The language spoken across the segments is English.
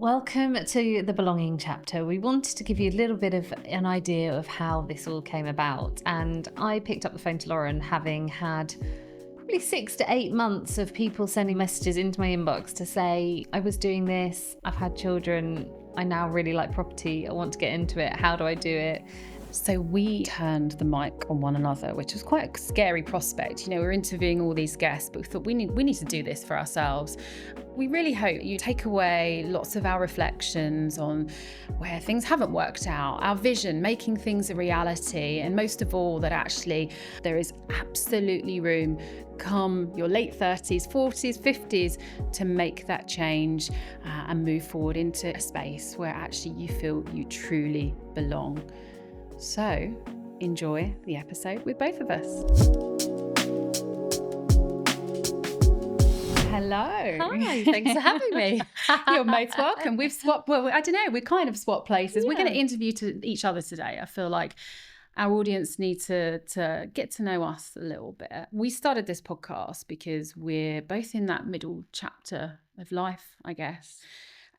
Welcome to the belonging chapter. We wanted to give you a little bit of an idea of how this all came about. And I picked up the phone to Lauren, having had probably 6 to 8 months of people sending messages into my inbox to say, I was doing this, I've had children, I now really like property, I want to get into it, how do I do it? So we turned the mic on one another, which was quite a scary prospect. You know, we're interviewing all these guests, but we thought we need to do this for ourselves. We really hope you take away lots of our reflections on where things haven't worked out, our vision, making things a reality, and most of all, that actually there is absolutely room come your late 30s, 40s, 50s to make that change and move forward into a space where actually you feel you truly belong. So, enjoy the episode with both of us. Hello. Hi, thanks for having me. You're most welcome. We've swapped, well, I don't know, we kind of swapped places. We're Yeah. going to interview each other today. I feel like our audience need to get to know us a little bit. We started this podcast because we're both in that middle chapter of life, I guess.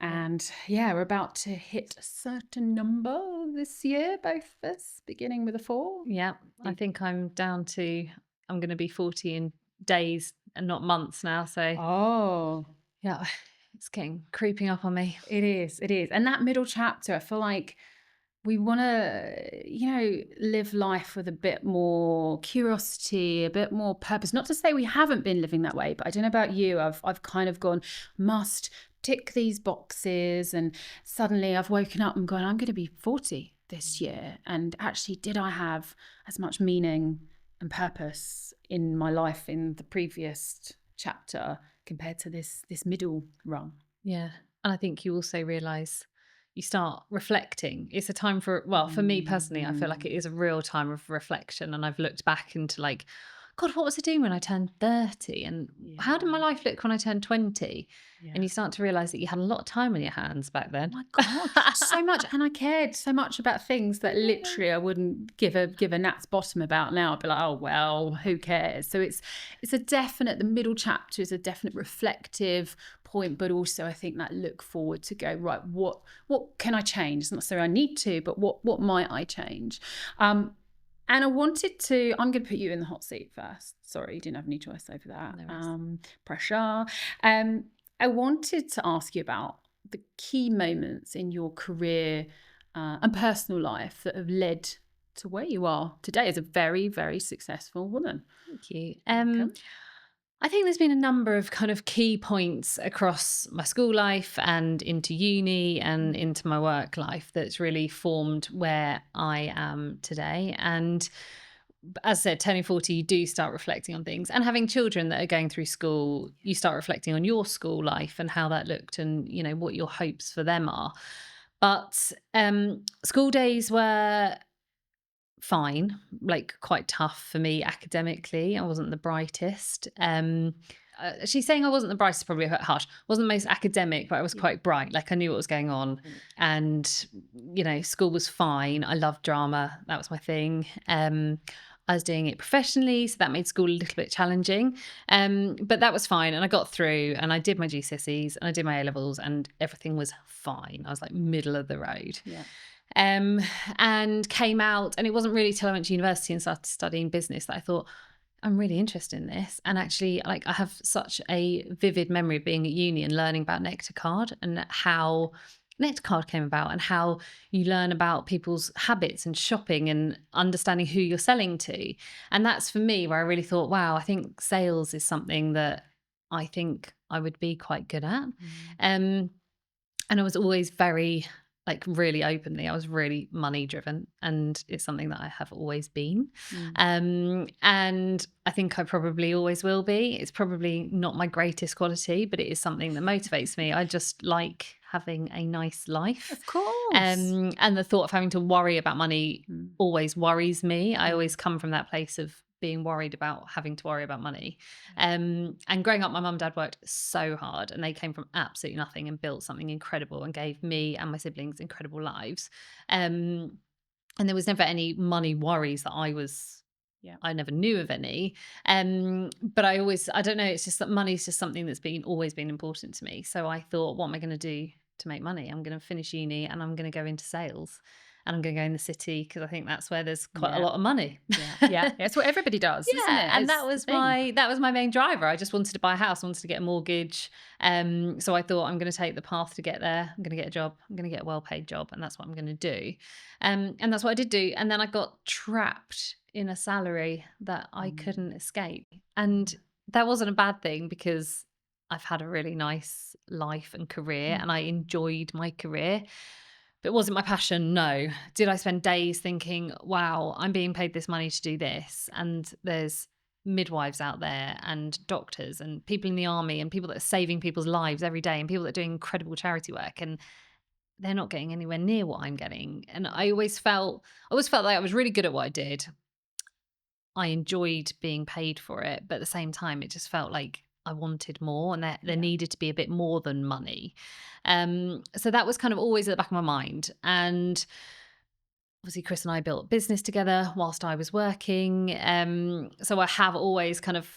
And yeah, we're about to hit a certain number this year, both of us, beginning with a 4. Yeah, I think I'm going to be 40 in days and not months now. So Oh, yeah, it's creeping up on me. it is. And that middle chapter, I feel like we want to, live life with a bit more curiosity, a bit more purpose. Not to say we haven't been living that way, but I don't know about you. I've kind of gone, must tick these boxes, and suddenly I've woken up and gone, I'm going to be 40 this year. And actually, did I have as much meaning and purpose in my life in the previous chapter compared to this middle rung? Yeah. And I think you also realise you start reflecting. It's a time for me personally, I feel like it is a real time of reflection. And I've looked back into like, God, what was I doing when I turned 30? And how did my life look when I turned 20? Yeah. And you start to realise that you had a lot of time on your hands back then. Oh my God, so much. And I cared so much about things that literally I wouldn't give a gnat's bottom about now. I'd be like, oh, well, who cares? So it's a definite, the middle chapter is a definite reflective point, but also I think that look forward to go, right, what can I change? It's not necessarily I need to, but what might I change? And I wanted to, I'm going to put you in the hot seat first. Sorry, you didn't have any choice over that. No Pressure. I wanted to ask you about the key moments in your career and personal life that have led to where you are today as a very, very successful woman. Thank you. Welcome. I think there's been a number of kind of key points across my school life and into uni and into my work life that's really formed where I am today. And as I said, turning 40, you do start reflecting on things, and having children that are going through school, you start reflecting on your school life and how that looked and, what your hopes for them are. But school days were fine, like quite tough for me academically. I wasn't the brightest. She's saying I wasn't the brightest, probably a bit harsh. Wasn't the most academic, but I was quite bright. Like I knew what was going on, and school was fine. I loved drama; that was my thing. I was doing it professionally, so that made school a little bit challenging. But that was fine, and I got through, and I did my GCSEs, and I did my A-levels, and everything was fine. I was like middle of the road. Yeah. And came out, and it wasn't really till I went to university and started studying business that I thought, I'm really interested in this. And actually, like, I have such a vivid memory of being at uni and learning about Nectar Card and how Nectar Card came about and how you learn about people's habits and shopping and understanding who you're selling to. And that's for me where I really thought, wow, I think sales is something that I think I would be quite good at. And I was always very, like, really openly, I was really money driven, and it's something that I have always been. And I think I probably always will be. It's probably not my greatest quality, but it is something that motivates me. I just like having a nice life. Of course. And the thought of having to worry about money always worries me. I always come from that place of being worried about having to worry about money. And growing up, my mum and dad worked so hard, and they came from absolutely nothing and built something incredible and gave me and my siblings incredible lives. And there was never any money worries that I never knew of any. But I don't know, it's just that money's just something that's always been important to me. So I thought, what am I going to do to make money. I'm going to finish uni and I'm going to go into sales, and I'm going to go in the city because I think that's where there's quite a lot of money. Yeah. It's what everybody does, isn't it? And It's that was my main driver. I just wanted to buy a house, I wanted to get a mortgage. So I thought, I'm going to take the path to get there. I'm going to get a job. I'm going to get a well-paid job, and that's what I'm going to do. And that's what I did do. And then I got trapped in a salary that I couldn't escape. And that wasn't a bad thing, because I've had a really nice life and career, and I enjoyed my career. But it wasn't my passion, no. Did I spend days thinking, wow, I'm being paid this money to do this, and there's midwives out there and doctors and people in the army and people that are saving people's lives every day and people that are doing incredible charity work, and they're not getting anywhere near what I'm getting. And I always felt like I was really good at what I did. I enjoyed being paid for it, but at the same time, it just felt like I wanted more, and there needed to be a bit more than money. So that was kind of always at the back of my mind. And obviously, Chris and I built a business together whilst I was working. So I have always kind of,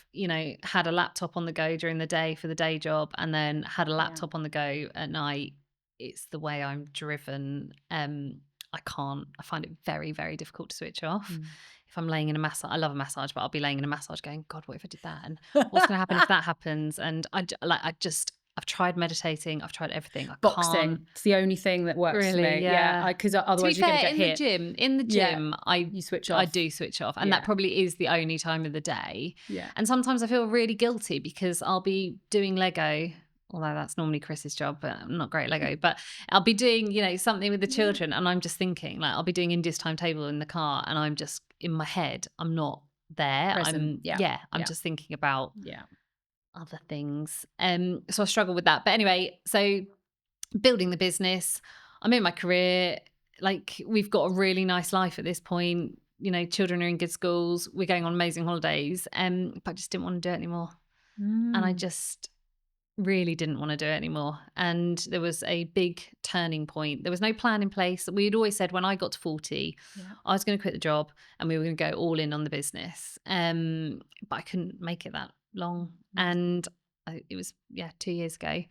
had a laptop on the go during the day for the day job, and then had a laptop on the go at night. It's the way I'm driven. I find it very, very difficult to switch off. If I'm laying in a massage, I love a massage, but I'll be laying in a massage going, God, what if I did that? And what's going to happen if that happens? And I've tried meditating. I've tried everything. Boxing. It's the only thing that works for me. Yeah. Because otherwise you're going to get hit. In the gym, you switch off. I do switch off. And that probably is the only time of the day. Yeah. And sometimes I feel really guilty because I'll be doing Lego, although that's normally Chris's job, but I'm not great at Lego. But I'll be doing, something with the children, and I'm just thinking, like, I'll be doing India's timetable in the car, and I'm just in my head, I'm not there. Present. I'm just thinking about other things. So I struggle with that. But anyway, so building the business, I'm in my career. Like, we've got a really nice life at this point. Children are in good schools. We're going on amazing holidays. But I just didn't want to do it anymore. And I just really didn't want to do it anymore. And there was a big turning point. There was no plan in place. We had always said when I got to 40, I was going to quit the job and we were going to go all in on the business. But I couldn't make it that long. And it was 2 years ago.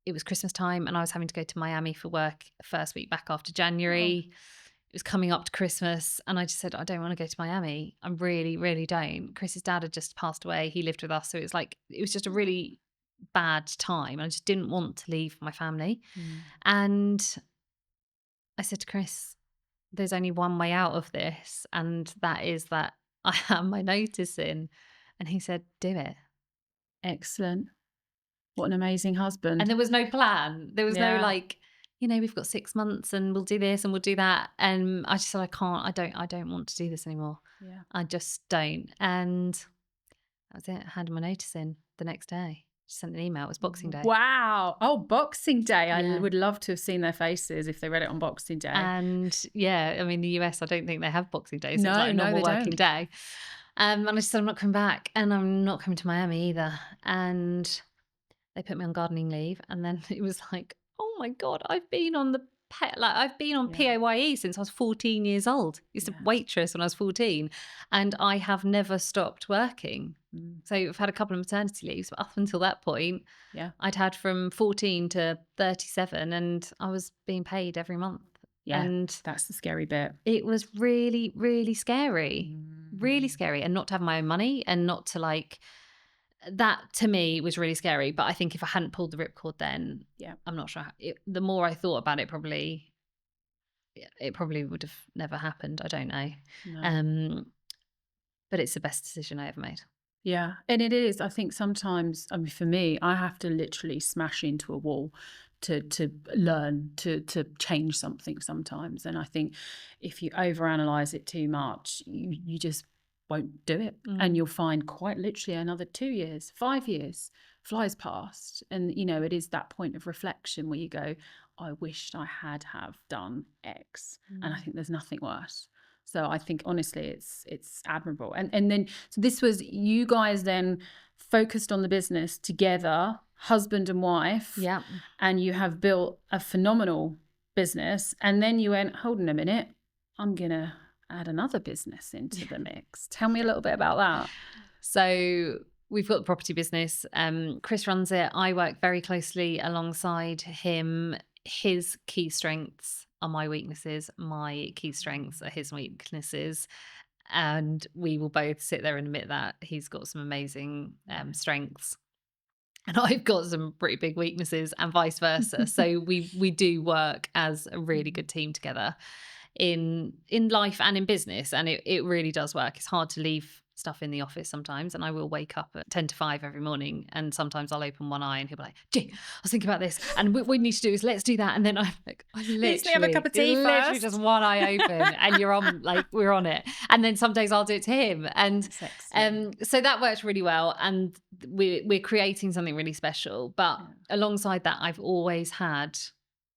It was Christmas time, and I was having to go to Miami for work first week back after January. It was coming up to Christmas, and I just said, I don't want to go to Miami. I really, really don't. Chris's dad had just passed away. He lived with us. So it was just a really bad time. I just didn't want to leave my family. And I said to Chris, there's only one way out of this, and that is that I have my notice in. And he said, do it. Excellent. What an amazing husband. And there was no plan. There was no we've got 6 months and we'll do this and we'll do that. And I just said, I don't want to do this anymore. Yeah. I just don't. And that was it. I handed my notice in the next day. Just sent an email. It was Boxing Day. Wow. Oh, Boxing Day. I would love to have seen their faces if they read it on Boxing Day. And the US, I don't think they have Boxing Day. So it's like a normal working day. And I just said, I'm not coming back, and I'm not coming to Miami either. And they put me on gardening leave. And then it was like, oh my God, I've been on PAYE since I was 14 years old. I used to waitress when I was 14, and I have never stopped working. So I've had a couple of maternity leaves, but up until that point, I'd had from 14 to 37, and I was being paid every month. Yeah, and that's the scary bit. It was really, really scary, really scary. And not to have my own money, and not to that to me was really scary. But I think if I hadn't pulled the ripcord then, I'm not sure. The more I thought about it, it probably would have never happened. I don't know. No. But it's the best decision I ever made. Yeah. And it is. I think sometimes, for me, I have to literally smash into a wall to learn to change something sometimes. And I think if you overanalyze it too much, you just won't do it. And you'll find quite literally another 2 years, 5 years flies past. And, it is that point of reflection where you go, I wished I had have done X. And I think there's nothing worse. So I think, honestly, it's admirable. And then, so this was, you guys then focused on the business together, husband and wife. Yeah. And you have built a phenomenal business. And then you went, hold on a minute, I'm going to add another business into the mix. Tell me a little bit about that. So we've got the property business. Chris runs it. I work very closely alongside him. His key strengths are my weaknesses. My key strengths are his weaknesses. And we will both sit there and admit that he's got some amazing strengths. And I've got some pretty big weaknesses, and vice versa. So we do work as a really good team together in life and in business, and it really does work. It's hard to leave stuff in the office sometimes, and I will wake up at 10 to 5 every morning, and sometimes I'll open one eye and he'll be like, gee, I was thinking about this, and what we need to do is let's do that. And then I'm like, I literally have a cup of tea literally first. just one eye open and you're on, like, we're on it. And then some days I'll do it to him, and so that works really well, and we're creating something really special. But alongside that, I've always had,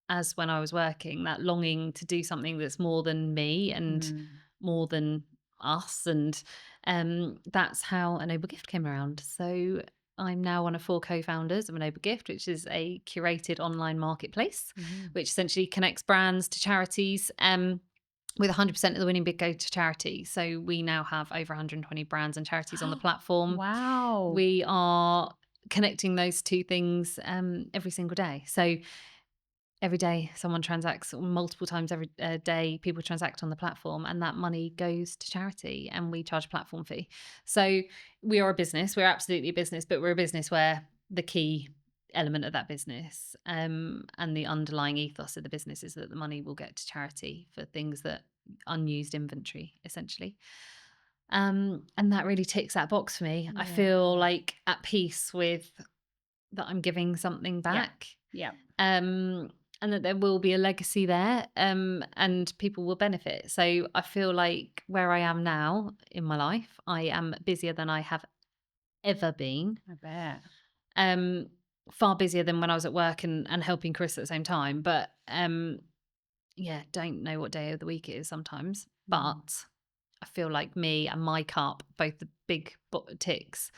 as when I was working, that longing to do something that's more than me and more than us. And that's how A Noble Gift came around. So I'm now one of 4 co-founders of A Noble Gift, which is a curated online marketplace, which essentially connects brands to charities. With 100% of the winning bid go to charity. So we now have over 120 brands and charities on the platform. Wow. We are connecting those two things every single day. So every day someone transacts, multiple times every day people transact on the platform, and that money goes to charity, and we charge a platform fee. So we are a business. We're absolutely a business, but we're a business where the key element of that business and the underlying ethos of the business is that the money will get to charity for things that unused inventory, essentially. And that really ticks that box for me. I feel like at peace with that I'm giving something back. And that there will be a legacy there, and people will benefit. So I feel like where I am now in my life, I am busier than I have ever been. I bet. Far busier than when I was at work and helping Chris at the same time. But don't know what day of the week it is sometimes. But I feel like me and my cup, both the big ticks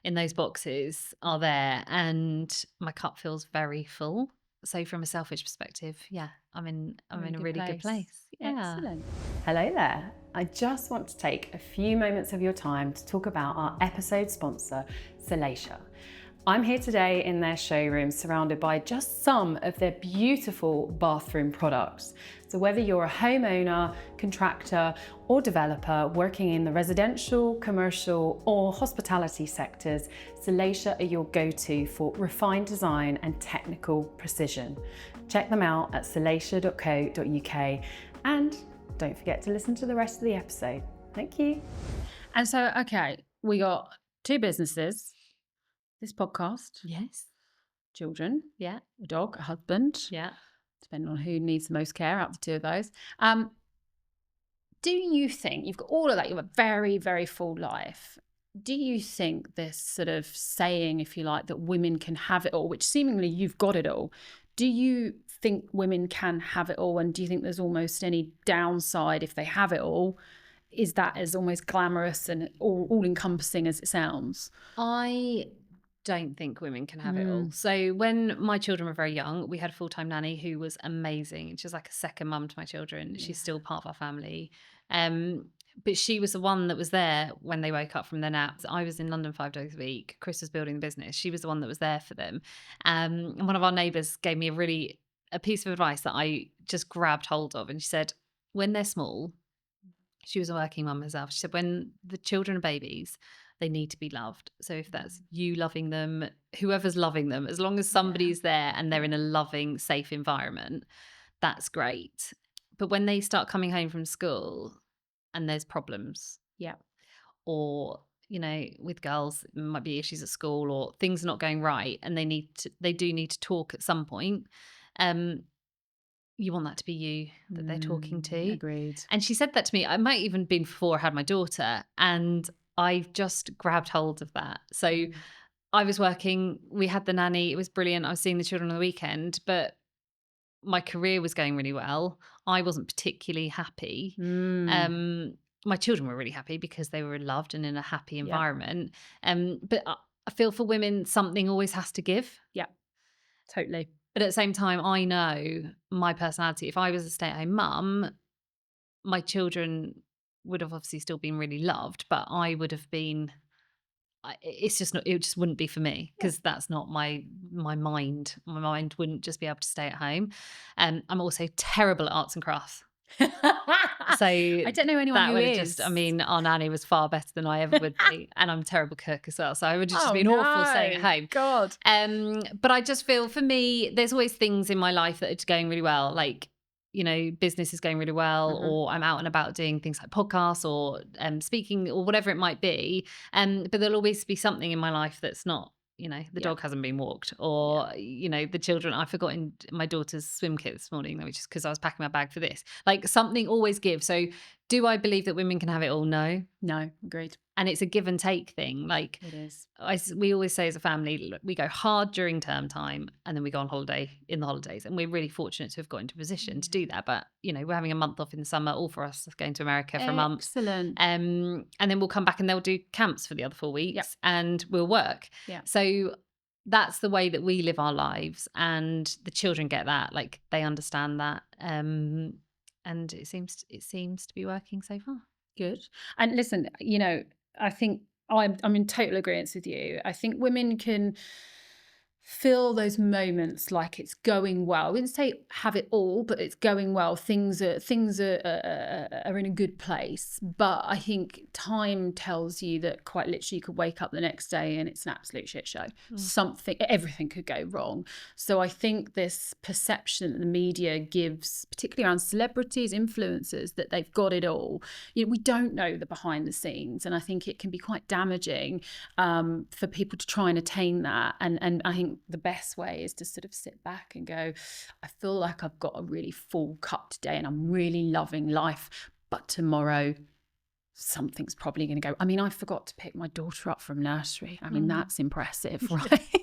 in those boxes are there, and my cup feels very full. So from a selfish perspective, I'm in a really good place. Excellent. Hello there. I just want to take a few moments of your time to talk about our episode sponsor, Salacia. I'm here today in their showroom surrounded by just some of their beautiful bathroom products. So whether you're a homeowner, contractor, or developer working in the residential, commercial, or hospitality sectors, Salacia are your go-to for refined design and technical precision. Check them out at salacia.co.uk, and don't forget to listen to the rest of the episode. Thank you. And so, okay, we got 2 businesses. This podcast. Yes. Children. Yeah. A dog, a husband. Yeah. Depending on who needs the most care out of the 2 of those. Do you think, you've got all of that, you have a very, very full life. Do you think this sort of saying, if you like, that women can have it all, which seemingly you've got it all, do you think women can have it all? And do you think there's almost any downside if they have it all? Is that as almost glamorous and all-encompassing as it sounds? I don't think women can have it all. So when my children were very young, we had a full-time nanny who was amazing. She was like a second mum to my children. She's still part of our family. But she was the one that was there when they woke up from their naps. I was in London 5 days a week. Chris was building the business. She was the one that was there for them. And one of our neighbours gave me a piece of advice that I just grabbed hold of. And she said, when they're small, she was a working mum herself. She said, when the children are babies, they need to be loved. So if that's you loving them, whoever's loving them, as long as somebody's there and they're in a loving, safe environment, that's great. But when they start coming home from school and there's problems, or, you know, with girls, it might be issues at school or things are not going right, and they do need to talk at some point. You want that to be you that they're talking to. Agreed. And she said that to me. I might even been before I had my daughter, and I just grabbed hold of that. So I was working, we had the nanny, it was brilliant. I was seeing the children on the weekend, but my career was going really well. I wasn't particularly happy. My children were really happy because they were loved and in a happy environment. But I feel for women, something always has to give. Yeah, totally. But at the same time, I know my personality. If I was a stay-at-home mum, my children would have obviously still been really loved, but I would have been it's just not, it just wouldn't be for me, Yeah. because that's not my mind. My mind wouldn't just be able to stay at home. I'm also terrible at arts and crafts. So I don't know anyone that who would have just, I is. mean, our nanny was far better than I ever would be. And I'm a terrible cook as well. So I would have just Oh been awful staying at no, home. God. But I just feel, for me, there's always things in my life that are going really well. Like, business is going really well, Mhm. or I'm out and about doing things like podcasts or speaking or whatever it might be. But there'll always be something in my life that's not, the Yeah. dog hasn't been walked, Yeah. or, the children, I've forgotten my daughter's swim kit this morning, which is because I was packing my bag for this. Like, something always gives. So do I believe that women can have it all? No. No, agreed. And it's a give and take thing. Like, It is. we always say as a family, look, we go hard during term time and then we go on holiday in the holidays. And we're really fortunate to have got into a position to do that. But, we're having a month off in the summer, all for us, going to America for a month. Excellent. And then we'll come back and they'll do camps for the other 4 weeks. Yep. And we'll work. Yeah. So that's the way that we live our lives. And the children get that, like, they understand that. And it seems to be working so far. Good. And listen, I think I'm in total agreement with you. I think women can feel those moments like it's going well. I wouldn't say have it all, but it's going well. Things are in a good place. But I think time tells you that quite literally you could wake up the next day and it's an absolute shit show. Everything could go wrong. So I think this perception that the media gives, particularly around celebrities, influencers, that they've got it all. We don't know the behind the scenes, and I think it can be quite damaging for people to try and attain that. And I think the best way is to sort of sit back and go, I feel like I've got a really full cup today and I'm really loving life, but tomorrow something's probably going to go. I mean, I forgot to pick my daughter up from nursery. I mean, that's impressive, right?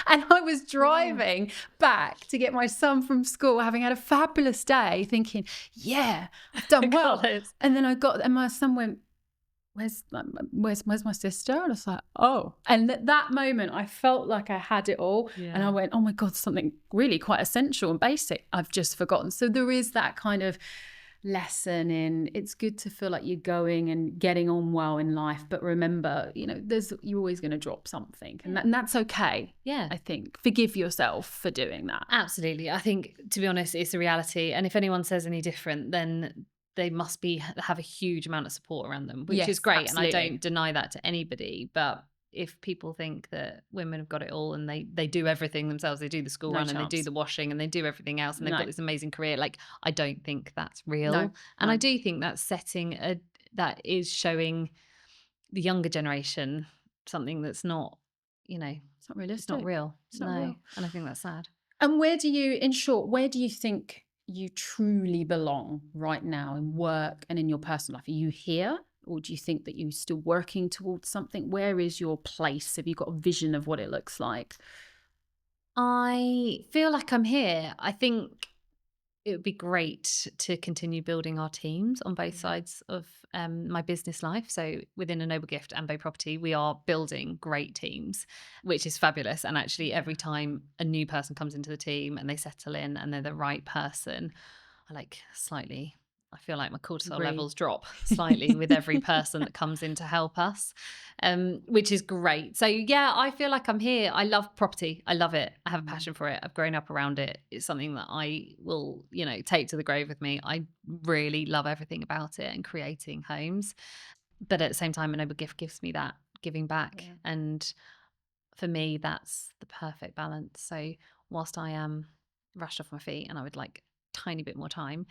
And I was driving back to get my son from school, having had a fabulous day, thinking, yeah, I've done well. And then and my son went, where's my sister? And I was like, oh. And at that moment, I felt like I had it all. Yeah. And I went, oh my God, something really quite essential and basic I've just forgotten. So there is that kind of lesson in, it's good to feel like you're going and getting on well in life. But remember, you're always going to drop something. And that's okay. Yeah. I think. Forgive yourself for doing that. Absolutely. I think, to be honest, it's a reality. And if anyone says any different, then they must have a huge amount of support around them, which is great. Absolutely. And I don't deny that to anybody. But if people think that women have got it all and they do everything themselves, they do the school run and they do the washing and they do everything else and they've got this amazing career, like, I don't think that's real. And I do think that's that is showing the younger generation something that's not, it's not realistic. It's not real. It's not real. And I think that's sad. And where do you think you truly belong right now in work and in your personal life? Are you here, or do you think that you're still working towards something? Where is your place? Have you got a vision of what it looks like? I feel like I'm here. I think it would be great to continue building our teams on both sides of my business life. So within A Noble Gift and Bay Property, we are building great teams, which is fabulous. And actually, every time a new person comes into the team and they settle in and they're the right person, I feel like my cortisol levels drop slightly with every person that comes in to help us, which is great. So yeah, I feel like I'm here. I love property. I love it. I have a passion for it. I've grown up around it. It's something that I will, take to the grave with me. I really love everything about it and creating homes. But at the same time, A Noble Gift gives me that giving back. Yeah. And for me, that's the perfect balance. So whilst I am rushed off my feet and I would like a tiny bit more time,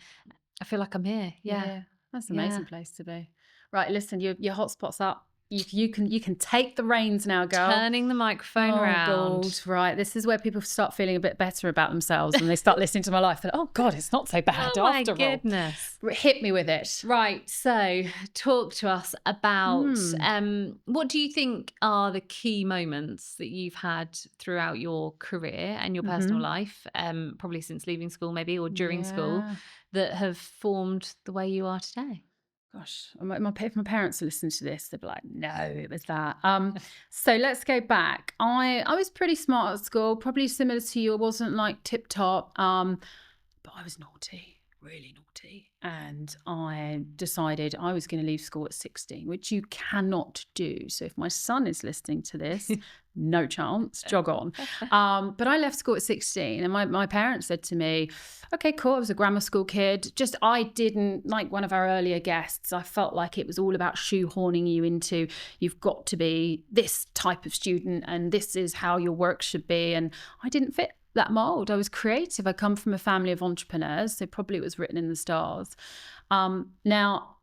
I feel like I'm here. Yeah. That's an amazing place to be. Right, listen, your hotspot's up. You can take the reins now, girl. Turning the microphone around. God, right. This is where people start feeling a bit better about themselves when they start listening to my life. They're like, oh God, it's not so bad after all. Oh my goodness. Hit me with it. Right. So talk to us about what do you think are the key moments that you've had throughout your career and your personal life, probably since leaving school maybe, or during school, that have formed the way you are today? Gosh, if my parents listen to this, they'd be like, no, it was that. So let's go back. I was pretty smart at school, probably similar to you. I wasn't like tip top, but I was naughty. really naughty. And I decided I was going to leave school at 16, which you cannot do. So if my son is listening to this, no chance, jog on. But I left school at 16, and my parents said to me, okay, cool. I was a grammar school kid. Just, I didn't, like one of our earlier guests, I felt like it was all about shoehorning you into, you've got to be this type of student and this is how your work should be. And I didn't fit that mold. I was creative. I come from a family of entrepreneurs, so probably it was written in the stars. Now,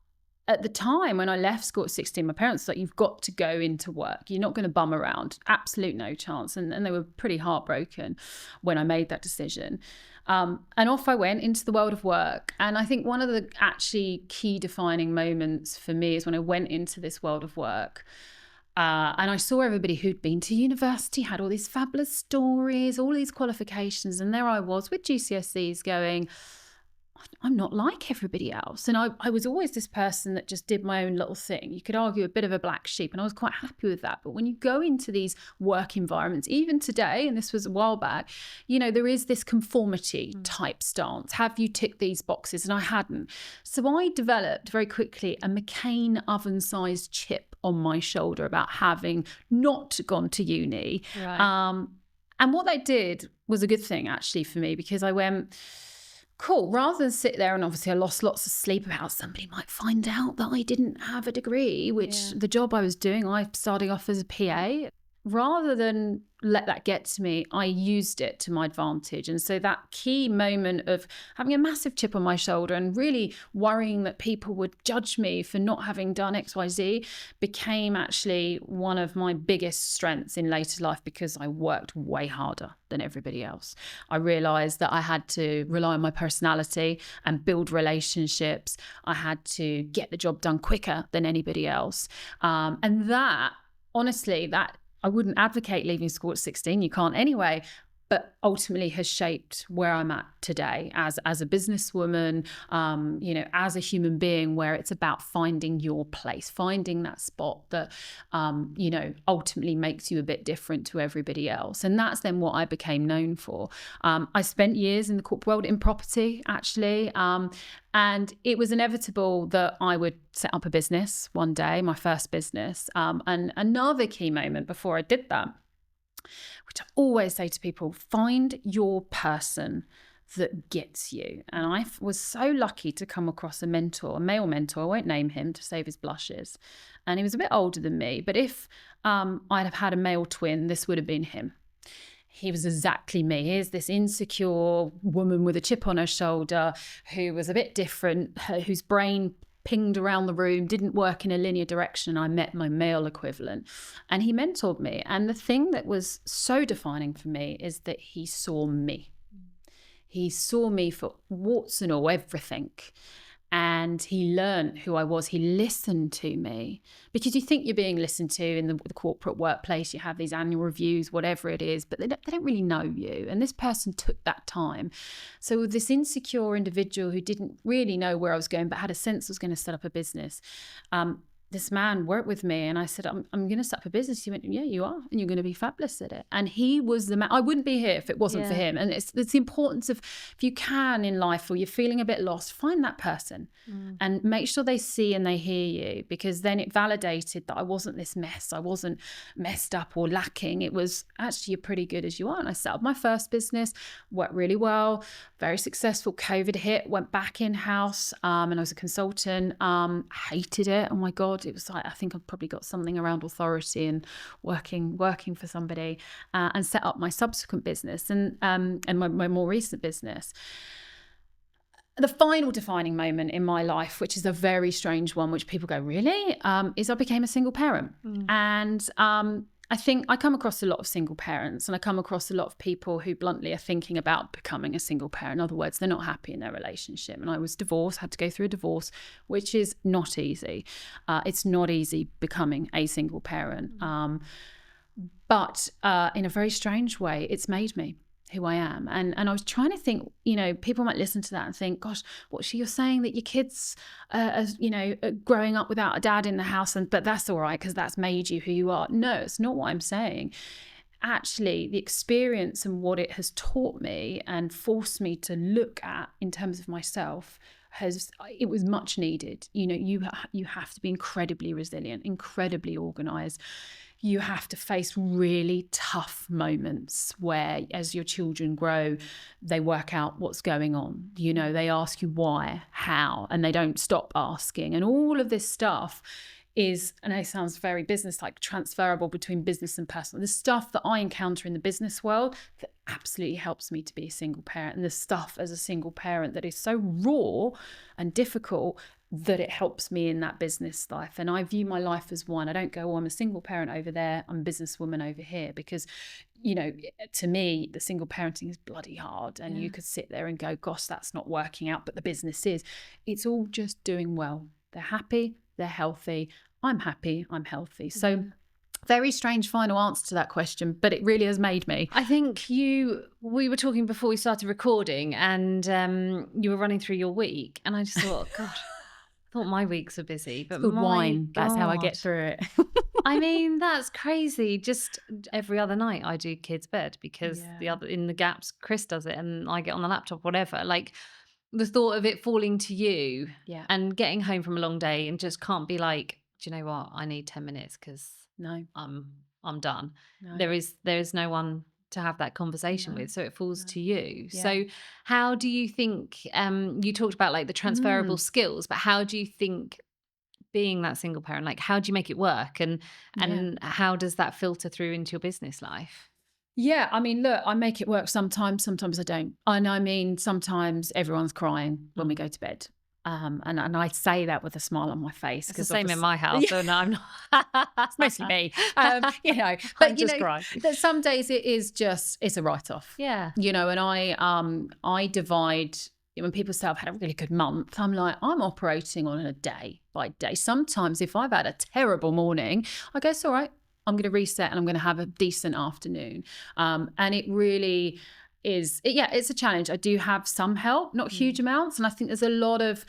at the time when I left school at 16, my parents were like, you've got to go into work. You're not going to bum around. Absolute no chance. And they were pretty heartbroken when I made that decision. And off I went into the world of work. And I think one of the actually key defining moments for me is when I went into this world of work. And I saw everybody who'd been to university, had all these fabulous stories, all these qualifications. And there I was with GCSEs going, I'm not like everybody else. And I was always this person that just did my own little thing. You could argue a bit of a black sheep, and I was quite happy with that. But when you go into these work environments, even today, and this was a while back, you know, there is this conformity type stance. Have you ticked these boxes? And I hadn't. So I developed very quickly a McCain oven-sized chip on my shoulder about having not gone to uni. Right. And what that did was a good thing, actually, for me, because I went, cool, rather than sit there, and obviously I lost lots of sleep about somebody might find out that I didn't have a degree, which the job I was doing, I started off as a PA. Rather than let that get to me, I used it to my advantage. And so that key moment of having a massive chip on my shoulder and really worrying that people would judge me for not having done XYZ became actually one of my biggest strengths in later life, because I worked way harder than everybody else. I realized that I had to rely on my personality and build relationships. I had to get the job done quicker than anybody else. And that, honestly, that I wouldn't advocate leaving school at 16. You can't anyway, but ultimately has shaped where I'm at today as a businesswoman, you know, as a human being, where it's about finding your place, finding that spot that, you know, ultimately makes you a bit different to everybody else. And that's then what I became known for. I spent years in the corporate world in property, actually. And it was inevitable that I would set up a business one day, my first business. And another key moment before I did that, which I always say to people, find your person that gets you. And I was so lucky to come across a mentor, a male mentor. I won't name him to save his blushes. And he was a bit older than me. But if I'd have had a male twin, this would have been him. He was exactly me. Here's this insecure woman with a chip on her shoulder who was a bit different, whose brain pinged around the room, didn't work in a linear direction. I met my male equivalent, and he mentored me. And the thing that was so defining for me is that he saw me. He saw me for warts and all, everything. And he learned who I was. He listened to me, because you think you're being listened to in the corporate workplace. You have these annual reviews, whatever it is, but they don't really know you. And this person took that time. So this insecure individual who didn't really know where I was going, but had a sense I was going to set up a business, this man worked with me, and I said, I'm going to set up a business. He went, yeah, you are, and you're going to be fabulous at it. And he was the man. I wouldn't be here if it wasn't for him. And it's the importance of, if you can in life, or you're feeling a bit lost, find that person and make sure they see and they hear you, because then it validated that I wasn't this mess. I wasn't messed up or lacking. It was actually, you're pretty good as you are. And I set up my first business, worked really well, very successful. COVID hit, went back in-house, and I was a consultant. Hated it. Oh my God. It was like, I think I've probably got something around authority and working for somebody, and set up my subsequent business and my more recent business. The final defining moment in my life, which is a very strange one, which people go, really? Is I became a single parent. And I think I come across a lot of single parents, and I come across a lot of people who bluntly are thinking about becoming a single parent. In other words, they're not happy in their relationship. And I was divorced, had to go through a divorce, which is not easy. It's not easy becoming a single parent. But in a very strange way, it's made me who I am. And I was trying to think, you know, people might listen to that and think, gosh, you're saying that your kids are, you know, are growing up without a dad in the house, but that's all right because that's made you who you are. No, it's not what I'm saying. actually the experience and what it has taught me and forced me to look at in terms of myself it was much needed. You have to be incredibly resilient, incredibly organized. You have to face really tough moments where, as your children grow, they work out what's going on. They ask you why, how, and they don't stop asking. And all of this stuff is, I know it sounds very business-like, transferable between business and personal. The stuff that I encounter in the business world that absolutely helps me to be a single parent, and the stuff as a single parent that is so raw and difficult that it helps me in that business life. And I view my life as one. I don't go, oh, I'm a single parent over there, I'm a businesswoman over here, because to me, the single parenting is bloody hard. And you could sit there and go, gosh, that's not working out, but the business is. It's all just doing well. They're happy, they're healthy, I'm happy, I'm healthy. So very strange final answer to that question, but it really has made me. I think we were talking before we started recording, and you were running through your week, and I just thought, God, I thought my weeks were busy, but Good my wine. God. That's how I get through it. I mean, that's crazy. Just every other night I do kids' bed, because in the gaps Chris does it and I get on the laptop, whatever. Like, the thought of it falling to you and getting home from a long day and just can't be like, do you know what? I need 10 minutes because I'm done. No. There is no one to have that conversation with, so it falls to you. Yeah. So how do you think, you talked about like the transferable skills, but how do you think being that single parent, like how do you make it work, and how does that filter through into your business life? Yeah, I mean, look, I make it work sometimes I don't. And I mean, sometimes everyone's crying when we go to bed. And I say that with a smile on my face. It's the same in my house, so no, I'm not. It's mostly me. But that some days it's a write-off. Yeah. And I divide. When people say I've had a really good month, I'm like, I'm operating on a day by day. Sometimes if I've had a terrible morning, I go, it's all right. I'm going to reset and I'm going to have a decent afternoon. And it really is, it's a challenge. I do have some help, not huge amounts. And I think there's a lot of,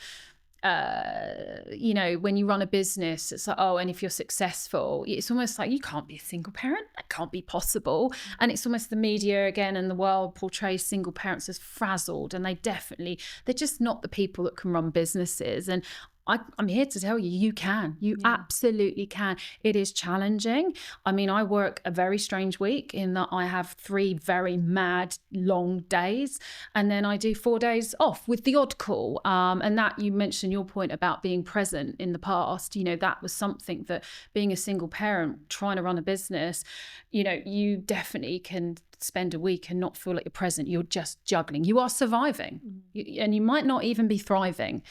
when you run a business, it's like, and if you're successful, it's almost like you can't be a single parent. That can't be possible. And it's almost the media again and the world portrays single parents as frazzled. And they're just not the people that can run businesses. And I'm here to tell you, you can. You absolutely can. It is challenging. I mean, I work a very strange week in that I have 3 very mad long days, and then I do 4 days off with the odd call. And that, you mentioned your point about being present in the past. That was something that, being a single parent, trying to run a business, you definitely can spend a week and not feel like you're present. You're just juggling. You are surviving, and you might not even be thriving,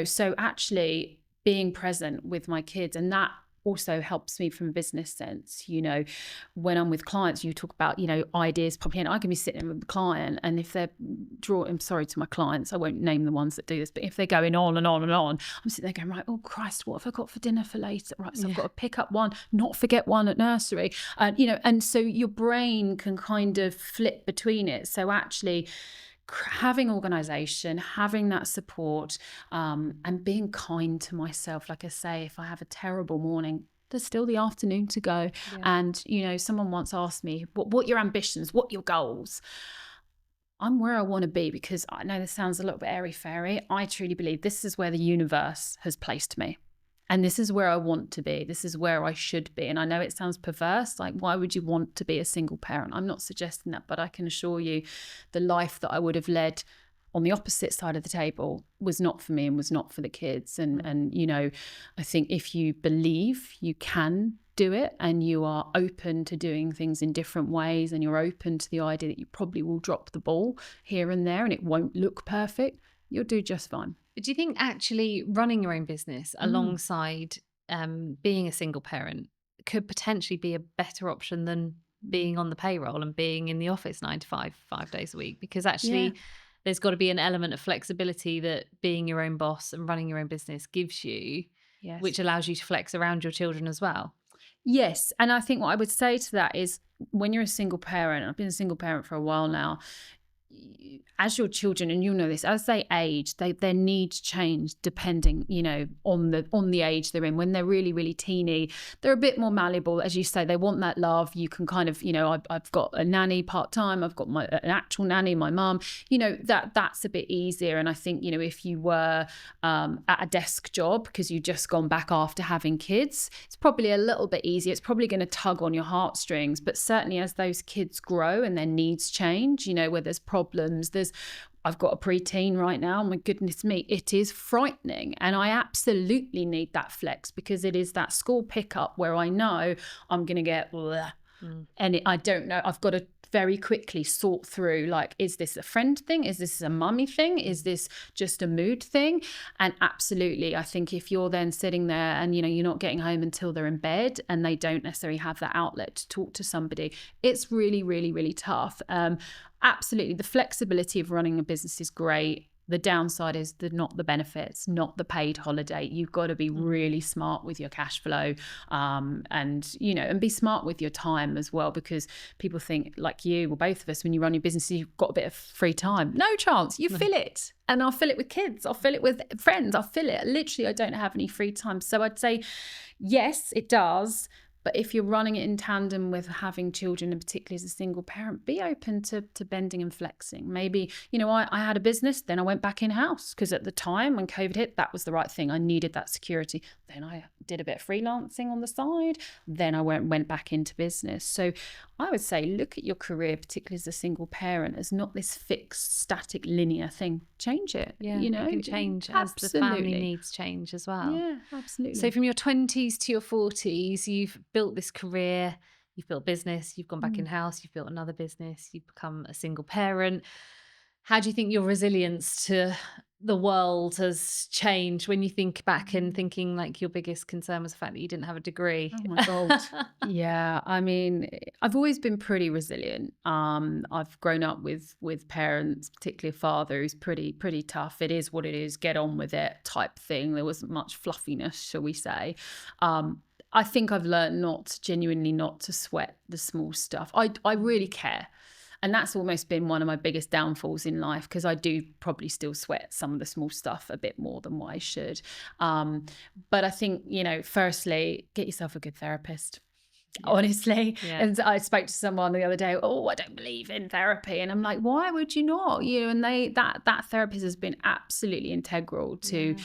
so actually being present with my kids, and that also helps me from a business sense. When I'm with clients, you talk about, ideas popping in. I can be sitting with the client, and if they're I'm sorry to my clients, I won't name the ones that do this, but if they're going on and on and on, I'm sitting there going, right, oh Christ, what have I got for dinner for later? Right, so I've got to pick up one, not forget one at nursery. And so your brain can kind of flip between it. So actually having organization, having that support, and being kind to myself. Like I say, if I have a terrible morning, there's still the afternoon to go. And, someone once asked me, what your ambitions, what your goals? I'm where I want to be, because I know this sounds a little bit airy-fairy. I truly believe this is where the universe has placed me. And this is where I want to be. This is where I should be. And I know it sounds perverse. Like, why would you want to be a single parent? I'm not suggesting that, but I can assure you the life that I would have led on the opposite side of the table was not for me and was not for the kids. And I think if you believe you can do it, and you are open to doing things in different ways, and you're open to the idea that you probably will drop the ball here and there and it won't look perfect, you'll do just fine. But do you think actually running your own business alongside being a single parent could potentially be a better option than being on the payroll and being in the office 9 to 5, 5 days a week? Because actually there's got to be an element of flexibility that being your own boss and running your own business gives you, which allows you to flex around your children as well. Yes. And I think what I would say to that is, when you're a single parent, I've been a single parent for a while now, as your children, and you'll know this, as they age, their needs change depending, on the age they're in. When they're really, really teeny, they're a bit more malleable. As you say, they want that love. You can kind of, I've got a nanny part-time, I've got an actual nanny, my mum, that's a bit easier. And I think, if you were at a desk job because you've just gone back after having kids, it's probably a little bit easier. It's probably going to tug on your heartstrings. But certainly as those kids grow and their needs change, where there's problems, I've got a preteen right now. My goodness me, it is frightening. And I absolutely need that flex, because it is that school pickup where I know I'm going to get bleh. And I don't know. I've got to very quickly sort through, like, is this a friend thing? Is this a mummy thing? Is this just a mood thing? And absolutely, I think if you're then sitting there and, you're not getting home until they're in bed and they don't necessarily have that outlet to talk to somebody, it's really, really, really tough. Absolutely. The flexibility of running a business is great. The downside is not the benefits, not the paid holiday. You've got to be really smart with your cash flow, and be smart with your time as well, because people think, like you or both of us, when you run your business, you've got a bit of free time. No chance. You fill it. And I'll fill it with kids. I'll fill it with friends. I'll fill it. Literally, I don't have any free time. So I'd say, yes, it does. But if you're running it in tandem with having children, and particularly as a single parent, be open to bending and flexing. Maybe, I had a business, then I went back in-house, because at the time when COVID hit, that was the right thing. I needed that security. Then I did a bit of freelancing on the side. Then I went back into business. So I would say, look at your career, particularly as a single parent, as not this fixed, static, linear thing. Change it. Yeah, it can change as the family needs change as well. Yeah, absolutely. So from your 20s to your 40s, you've built this career, you've built business, you've gone back in-house, you've built another business, you've become a single parent. How do you think your resilience to the world has changed when you think back and thinking like your biggest concern was the fact that you didn't have a degree? Oh my God. Yeah. I mean, I've always been pretty resilient. I've grown up with parents, particularly a father who's pretty tough. It is what it is, get on with it type thing. There wasn't much fluffiness, shall we say. I think I've learned genuinely not to sweat the small stuff. I really care. And that's almost been one of my biggest downfalls in life, because I do probably still sweat some of the small stuff a bit more than what I should. But I think, firstly, get yourself a good therapist. Yeah. Honestly. Yeah. And I spoke to someone the other day, I don't believe in therapy. And I'm like, why would you not? And that therapist has been absolutely integral to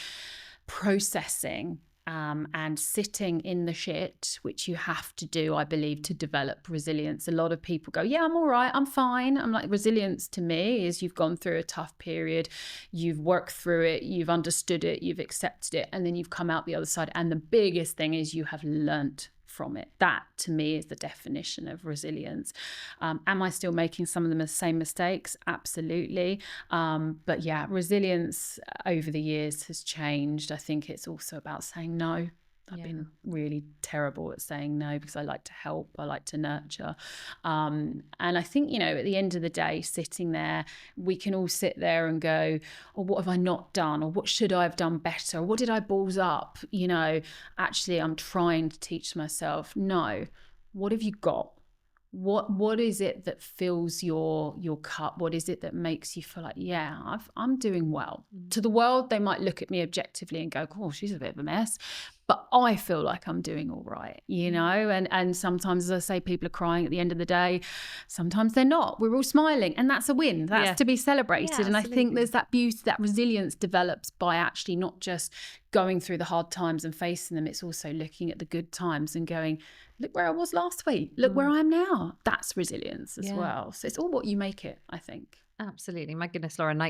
processing and sitting in the shit, which you have to do, I believe, to develop resilience. A lot of people go, yeah, I'm all right, I'm fine. I'm like, resilience to me is you've gone through a tough period, you've worked through it, you've understood it, you've accepted it, and then you've come out the other side. And the biggest thing is you have learnt from it. That to me is the definition of resilience. Am I still making some of the same mistakes? Absolutely. But yeah, resilience over the years has changed. I think it's also about saying no. I've been really terrible at saying no, because I like to help, I like to nurture. And I think, at the end of the day, sitting there, we can all sit there and go, what have I not done? Or what should I have done better? Or what did I balls up? Actually, I'm trying to teach myself, no, what have you got? What is it that fills your cup? What is it that makes you feel like, I'm doing well? To the world, they might look at me objectively and go, oh, she's a bit of a mess. But I feel like I'm doing all right, and sometimes, as I say, people are crying at the end of the day. Sometimes they're not. We're all smiling, and that's a win. That's to be celebrated. And I think there's that beauty, that resilience develops by actually not just going through the hard times and facing them. It's also looking at the good times and going, look where I was last week. Look where I am now. That's resilience as well. So it's all what you make it, I think. Absolutely. My goodness, Lauren,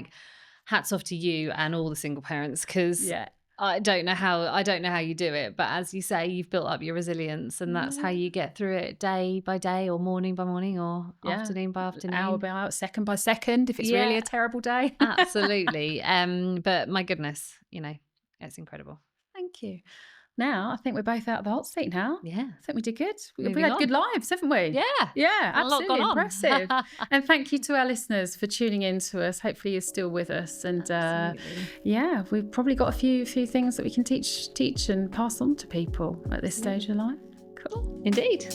hats off to you and all the single parents, because I don't know how you do it, but as you say, you've built up your resilience, and that's how you get through it, day by day, or morning by morning, or afternoon by afternoon, hour by hour, second by second, if it's really a terrible day. Absolutely. But my goodness, it's incredible. Thank you. Now, I think we're both out of the hot seat now. Yeah. I think we did good. We've had good lives, haven't we? Yeah. Yeah, absolutely. Impressive. And thank you to our listeners for tuning in to us. Hopefully you're still with us. And we've probably got a few things that we can teach and pass on to people at this stage of life. Cool. Indeed.